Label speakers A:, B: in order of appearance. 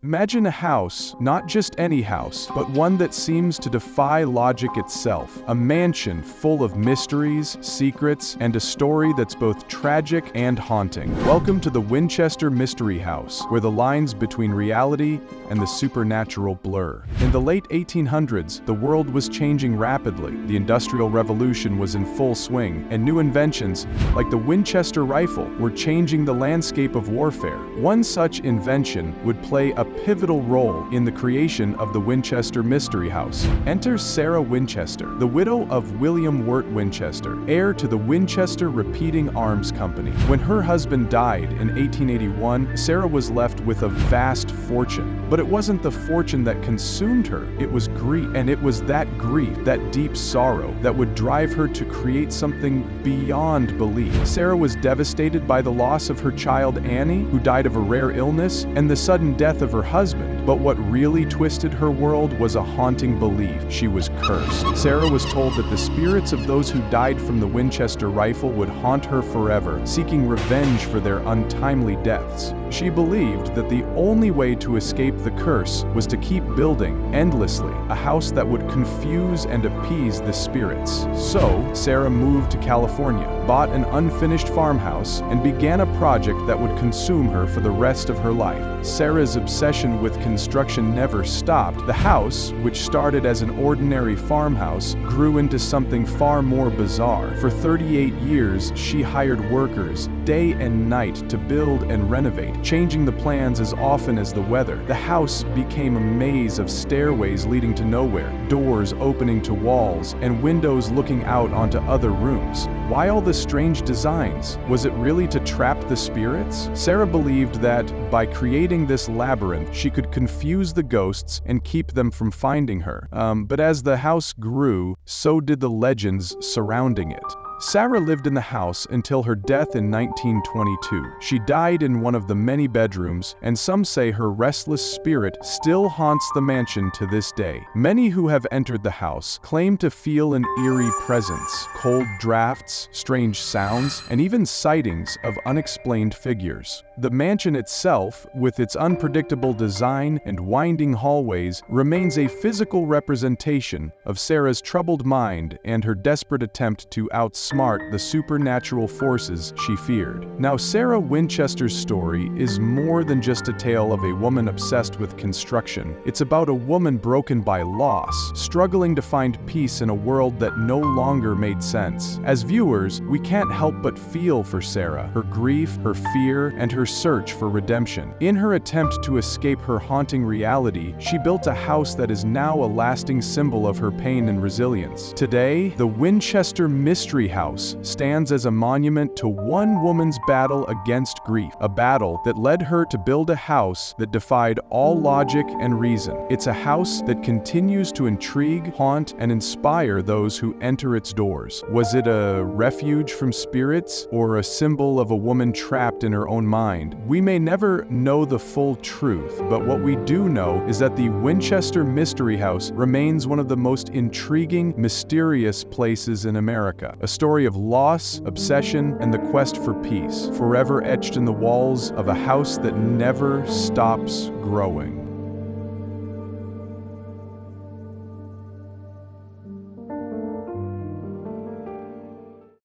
A: Imagine a house, not just any house, but one that seems to defy logic itself. A mansion full of mysteries, secrets, and a story that's both tragic and haunting. Welcome to the Winchester Mystery House, where the lines between reality and the supernatural blur. In the late 1800s, the world was changing rapidly. The Industrial Revolution was in full swing, and new inventions, like the Winchester rifle, were changing the landscape of warfare. One such invention would play a pivotal role in the creation of the Winchester Mystery House. Enter Sarah Winchester, the widow of William Wirt Winchester, heir to the Winchester Repeating Arms Company. When her husband died in 1881, Sarah was left with a vast fortune. But it wasn't the fortune that consumed her, it was grief. And it was that grief, that deep sorrow, that would drive her to create something beyond belief. Sarah was devastated by the loss of her child Annie, who died of a rare illness, and the sudden death of her husband. But what really twisted her world was a haunting belief: she was cursed. Sarah was told that the spirits of those who died from the Winchester rifle would haunt her forever, seeking revenge for their untimely deaths. She believed that the only way to escape the curse was to keep building endlessly a house that would confuse and appease the spirits. So, Sarah moved to California, bought an unfinished farmhouse, and began a project that would consume her for the rest of her life. Sarah's obsession with construction never stopped. The house, which started as an ordinary farmhouse, grew into something far more bizarre. For 38 years, she hired workers day and night to build and renovate, changing the plans as often as the weather. The house became a maze of stairways leading to nowhere, doors opening to walls, and windows looking out onto other rooms. Why all the strange designs? Was it really to trap the spirits? Sarah believed that by creating this labyrinth, she could confuse the ghosts and keep them from finding her. But as the house grew, so did the legends surrounding it. Sarah lived in the house until her death in 1922. She died in one of the many bedrooms, and some say her restless spirit still haunts the mansion to this day. Many who have entered the house claim to feel an eerie presence, cold drafts, strange sounds, and even sightings of unexplained figures. The mansion itself, with its unpredictable design and winding hallways, remains a physical representation of Sarah's troubled mind and her desperate attempt to outsmart the supernatural forces she feared. Now, Sarah Winchester's story is more than just a tale of a woman obsessed with construction. It's about a woman broken by loss, struggling to find peace in a world that no longer made sense. As viewers, we can't help but feel for Sarah, her grief, her fear, and her search for redemption. In her attempt to escape her haunting reality, she built a house that is now a lasting symbol of her pain and resilience. Today, the Winchester Mystery House stands as a monument to one woman's battle against grief, a battle that led her to build a house that defied all logic and reason. It's a house that continues to intrigue, haunt, and inspire those who enter its doors. Was it a refuge from spirits, or a symbol of a woman trapped in her own mind? We may never know the full truth, but what we do know is that the Winchester Mystery House remains one of the most intriguing, mysterious places in America. A story of loss, obsession, and the quest for peace, forever etched in the walls of a house that never stops growing.